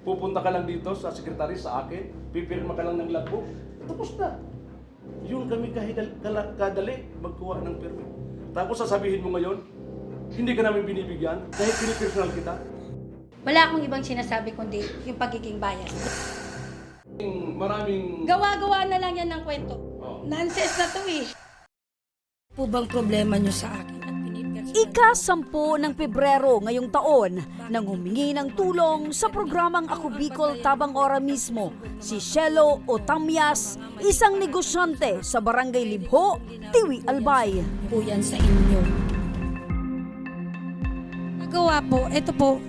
Pupunta ka lang dito sa sekretary sa akin, pipirma ka lang ng logbook, tapos na. Yun kami kadali magkuha ng permit. Tapos sasabihin mo ngayon, hindi ka namin binibigyan dahil pinipersonal kita. Wala akong ibang sinasabi kundi yung pagiging bias. Maraming... Gawa-gawa na lang yan ng kwento. Oh. Nonsense na to eh. Po bang problema nyo sa akin? At Ika-10 ng Pebrero ngayong taon nang humingi ng tulong sa programang Ako Bicol Tabang Ora mismo si Shelo Otamias, isang negosyante sa Barangay Libho, Tiwi, Albay. po yan sa inyo. Nagawa po, ito po.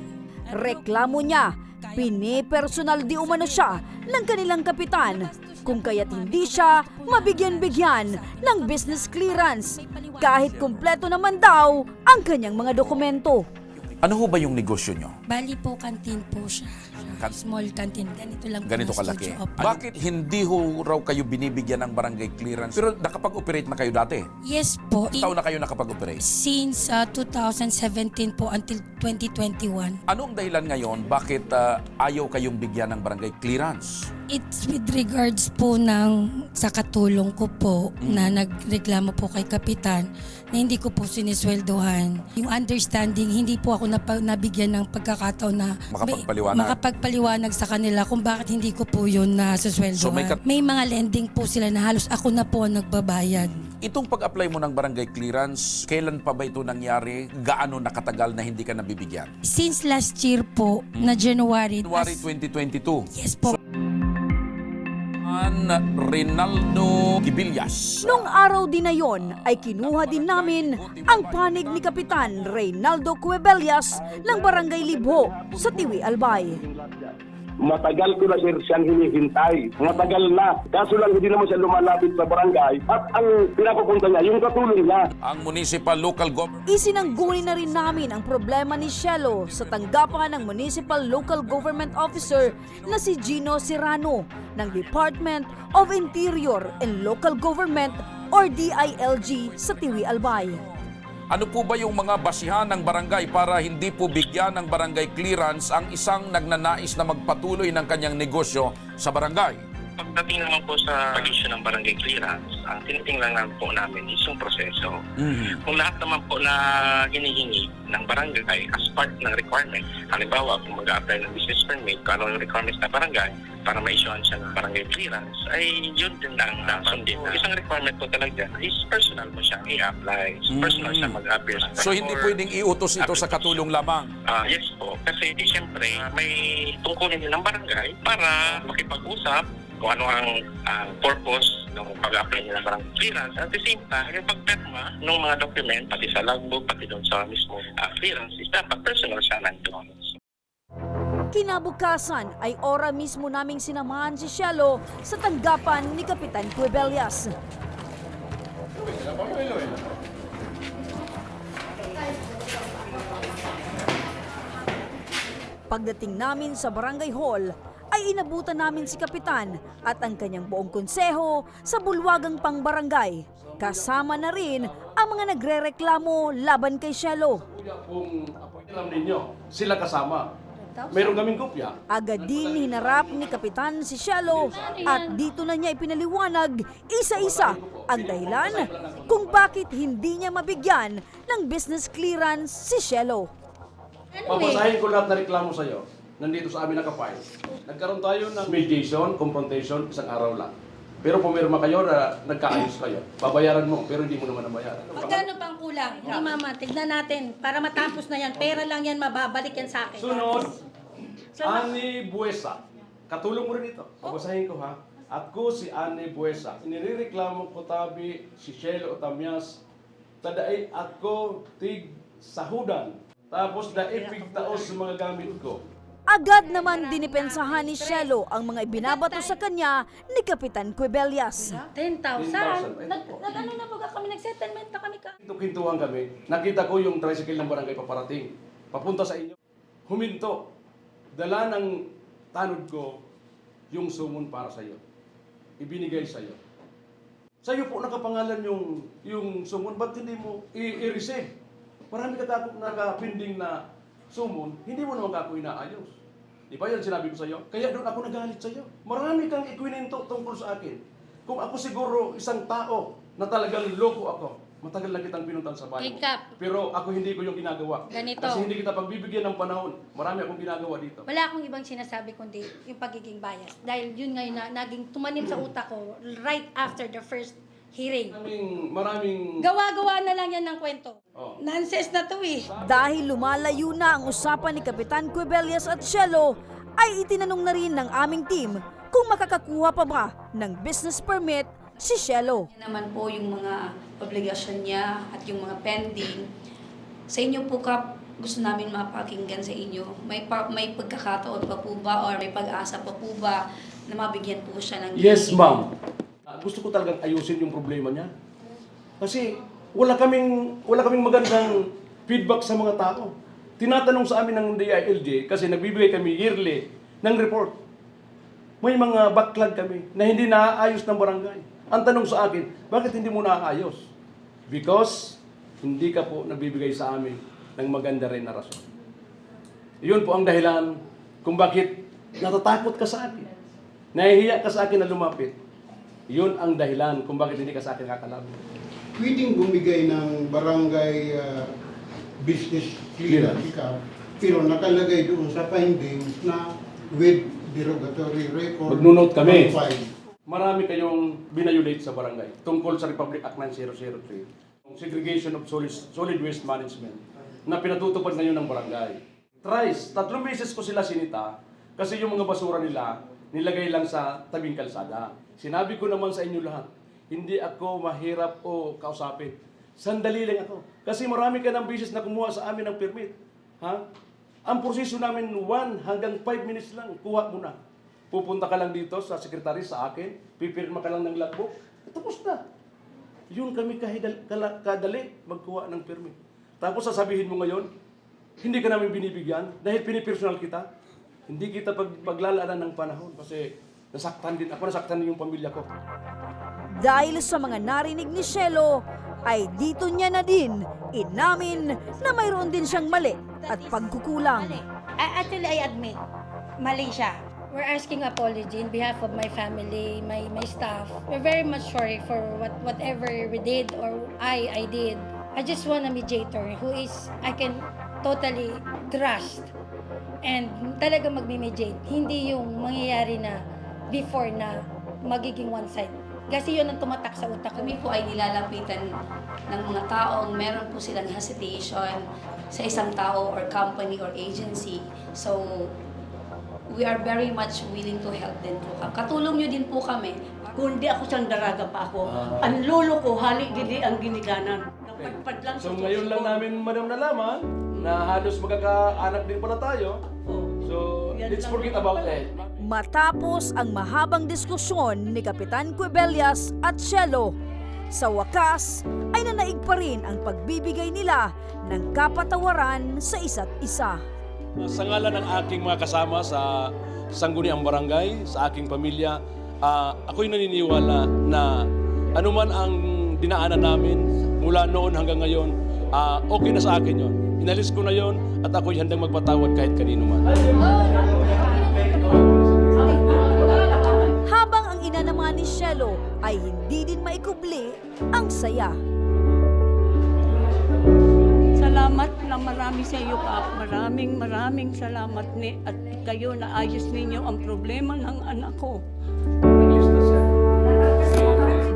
Reklamo niya, pinipersonal di umano siya ng kanilang kapitan kung kaya't hindi siya mabigyan-bigyan ng business clearance kahit kumpleto naman daw ang kanyang mga dokumento. Ano ho ba yung negosyo nyo? Bali po, canteen po siya. Small canteen. Ganito lang po. Ganito ang kalaki. studio. Opo. Bakit hindi ho raw kayo binibigyan ng barangay clearance? Pero nakapag-operate na kayo dati. Yes po. Taon na kayo nakapag-operate. Since 2017 po until 2021. Ano ang dahilan ngayon bakit ayaw kayong bigyan ng barangay clearance? It's with regards po sa katulong ko po na nagreklamo po kay Kapitan na hindi ko po sinisweldohan. Yung understanding, hindi po ako nabigyan ng pagkakataon na makapagpaliwanag sa kanila kung bakit hindi ko po yun nasusweldohan. May mga lending po sila na halos ako na po ang nagbabayad. Itong pag-apply mo ng barangay clearance, kailan pa ba ito nangyari? Gaano nakatagal na hindi ka nabibigyan? Since last year po, na January. January 2022. Yes po. Reynaldo Quibillas. Nung araw din na yon ay kinuha din namin ang panig ni Kapitan Reynaldo Cuebellas ng Barangay Libho sa Tiwi, Albay. Matagal ko na sir siyang hinihintay. Matagal na. Kaso lang hindi naman siya lumalapit sa barangay at ang pinapupunta niya, yung katulong niya. Ang municipal local government. Isinangguni na rin namin ang problema ni Shelo sa tanggapan ng Municipal Local Government Officer na si Gino Serrano ng Department of Interior and Local Government or DILG sa Tiwi, Albay. Ano po ba yung mga basihan ng barangay para hindi po bigyan ng barangay clearance ang isang nagnanais na magpatuloy ng kanyang negosyo sa barangay? Pagdating naman po sa pag-issue ng barangay clearance, ang tinitingnan lang po namin is yung proseso. Kung lahat naman po na hinihingi ng barangay as part ng requirement, halimbawa kung mag-a-apply ng business permit, kung ano yung requirements ng barangay para ma-issuean siya ng barangay clearance, ay yun din ang sundin. Isang requirement po talaga is personal mo siya i-apply. Personal siya mag-appear. So hindi pwedeng iutos ito sa katulong lamang? Yes po. Kasi siyempre may tungkulin din ng barangay para makipag-usap kung ano ang purpose ng pag-apply nila ng barangay clearance. At the same time, yung pagperma ng mga document, pati sa logbook, pati doon sa mismo clearance, is dapat personal siya nandun. Kinabukasan ay ora mismo naming sinamahan si Shelo sa tanggapan ni Kapitan Cuebellas. Pagdating namin sa barangay hall, ay inabutan namin si Kapitan at ang kanyang buong konseho sa bulwagang pangbarangay. Kasama na rin ang mga nagrereklamo laban kay Shelo. Kung alam ninyo, sila kasama. Meron kaming kopya. Agad din hinarap ni Kapitan si Shelo at dito na niya ipinaliwanag isa-isa ang dahilan kung bakit hindi niya mabigyan ng business clearance si Shelo. Papasahin ko lahat na reklamo sa iyo. Nandito sa amin nakapile. Nagkaroon tayo ng mediation, confrontation, isang araw lang. Pero pumirma kayo na nagkaayos kayo. Babayaran mo, pero hindi mo naman nabayaran. Magkano pang kulang? Hindi mama, tignan natin. Para matapos na yan. Pera lang yan, mababalik yan sa akin. Sunod, Ani Buesa. Katulong mo rin ito. Babasahin ko ha. Ako si Ani Buesa. Inireklamo ko tabi si Shelo Otamias. Tadaay ako tig sahudan. Tapos daipig taos sa mga gamit ko. Agad naman dinipensahan ni Shelo ang mga ibinabato sa kanya ni Kapitan Cuebellas. 10,000? Nag-ano na po kami, nag-settlement na kami ka. Kintuhan kami. Nakita ko yung tricycle ng barangay paparating. Papunta sa inyo. Huminto. Dala ng tanod ko yung sumon para sa iyo. Ibinigay sa iyo. Sa iyo po nakapangalan yung sumon. Ba't hindi mo i-receive? Marami ka nakapinding na sumon, hindi mo naman kako inaayos. Di ba yan sinabi ko sa iyo? Kaya doon ako nagalit sa iyo. Marami kang ikwinento tungkol sa akin. Kung ako siguro isang tao na talagang loko ako, matagal na kitang pinuntan sa bahay mo. Kap. Pero ako hindi ko yung ginagawa. Ganito. Kasi hindi kita pagbibigyan ng panahon. Marami akong ginagawa dito. Wala akong ibang sinasabi kundi yung pagiging bias. Dahil yun ngayon na naging tumanim sa utak ko right after the first hearing. Maraming Gawa-gawa na lang yan ng kwento. Oh. Nonsense na to eh. Dahil lumalayo na ang usapan ni Kapitan Cuebelias at Cielo, ay itinanong na rin ng aming team kung makakakuha pa ba ng business permit si Cielo. Yan naman po yung mga obligasyon niya at yung mga pending. Sa inyo po, Kap, gusto namin mapakinggan sa inyo. May pagkakataon pa po ba or may pag-asa pa po ba na mabigyan po siya ng Yes, ma'am. Gusto ko talagang ayusin yung problema niya. Kasi wala kaming magandang feedback sa mga tao. Tinatanong sa amin ng DILG kasi nagbibigay kami yearly ng report. May mga backlog kami na hindi naaayos ng barangay. Ang tanong sa akin, bakit hindi mo naaayos? Because hindi ka po nabibigay sa amin ng maganda rin na rason. Iyon po ang dahilan kung bakit natatakot ka sa akin. Nahihiya ka sa akin na lumapit. Iyon ang dahilan kung bakit hindi ka sa akin kakalapit. Pwedeng bumigay ng barangay business clearance ka, pero nakalagay doon sa findings na with derogatory record. Magnunote kami. qualified. Marami kayong binayulate sa barangay tungkol sa Republic Act 9003, segregation of solid waste management, na pinatutupad ngayon ng barangay. Thrice, 3 beses ko sila sinita kasi yung mga basura nila nilagay lang sa tabing kalsada. Sinabi ko naman sa inyo lahat, hindi ako mahirap o kausapin. Sandali lang ako. Kasi marami ka ng beses na kumuha sa amin ng permit. Ha? Ang proseso namin 1 hanggang 5 minutes lang, kuha mo na. Pupunta ka lang dito sa sekretary sa akin, pipirma ka lang ng logbook, tapos na. Yun kami kadali magkuha ng permit. Tapos sasabihin mo ngayon, hindi ka namin binibigyan dahil pinipersonal kita. Hindi kita paglalaanan ng panahon kasi nasaktan din yung pamilya ko. Dahil sa mga narinig ni Cielo, ay dito niya na din inamin na mayroon din siyang mali at pagkukulang. Actually, I admit, mali siya. We're asking apology in behalf of my family, my staff. We're very much sorry for whatever we did or I did. I just want a mediator who is, I can totally trust and talaga magme-mediate. Hindi yung mangyayari na before na magiging one side. Kasi yun ang tumatak sa utak ko. Kami po ay nilalapitan ng mga taong meron po silang hesitation sa isang tao or company or agency. So, we are very much willing to help din po. Katulong nyo din po kami. Kung di ako siyang daraga pa ako, ang lolo ko, halik dili ang ginikanan. Napadpad lang So sa ngayon lang namin, madam, nalaman na halos magkakaanak din pala tayo. So, let's forget about it. Matapos ang mahabang diskusyon ni Kapitan Cuebelias at Cielo, sa wakas ay nanaig pa rin ang pagbibigay nila ng kapatawaran sa isa't isa. Sa ngalan ng aking mga kasama sa Sangguniang Barangay, sa aking pamilya, ako'y naniniwala na anuman ang dinaanan namin mula noon hanggang ngayon, okay na sa akin yon. Inalis ko na yon at ako'y handang magpatawad kahit kanino man. Habang ang ina naman ni Cielo ay hindi din maikubli ang saya. Salamat na marami sa iyo, Kap. Maraming salamat ni at kayo na ayos ninyo ang problema ng anak ko.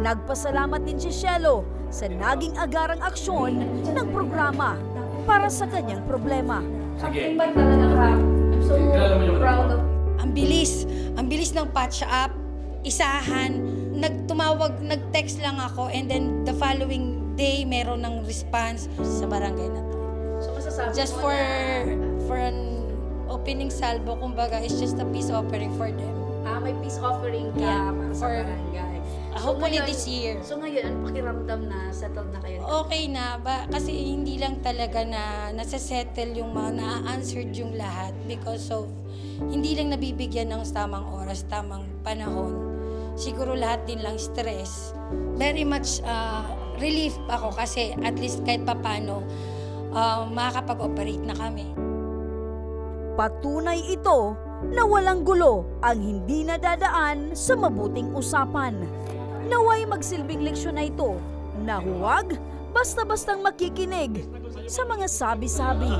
Nagpasalamat din si Cielo sa naging agarang aksyon ng programa para sa kanyang problema. Sige. I'm so proud of Ang bilis ng patch up, isahan, nag-text lang ako and then the following day meron ng response sa barangay na to. So, masasabi Just mo for an opening salvo, kumbaga, it's just a peace offering for them. na may peace offering ka Yeah, para sa for- barangay. Hopefully ngayon- this year. So ngayon, ano pakiramdam na settled na kayo? Okay na ba? Kasi hindi lang talaga na nasa-settle yung mga na-answered yung lahat because of hindi lang nabibigyan ng tamang oras, tamang panahon. Siguro lahat din lang stress. Very much relief ako kasi at least kahit papano makakapag-operate na kami. Patunay ito na walang gulo ang hindi nadadaan sa mabuting usapan. Naway magsilbing leksyon na ito na huwag basta-bastang makikinig sa mga sabi-sabi.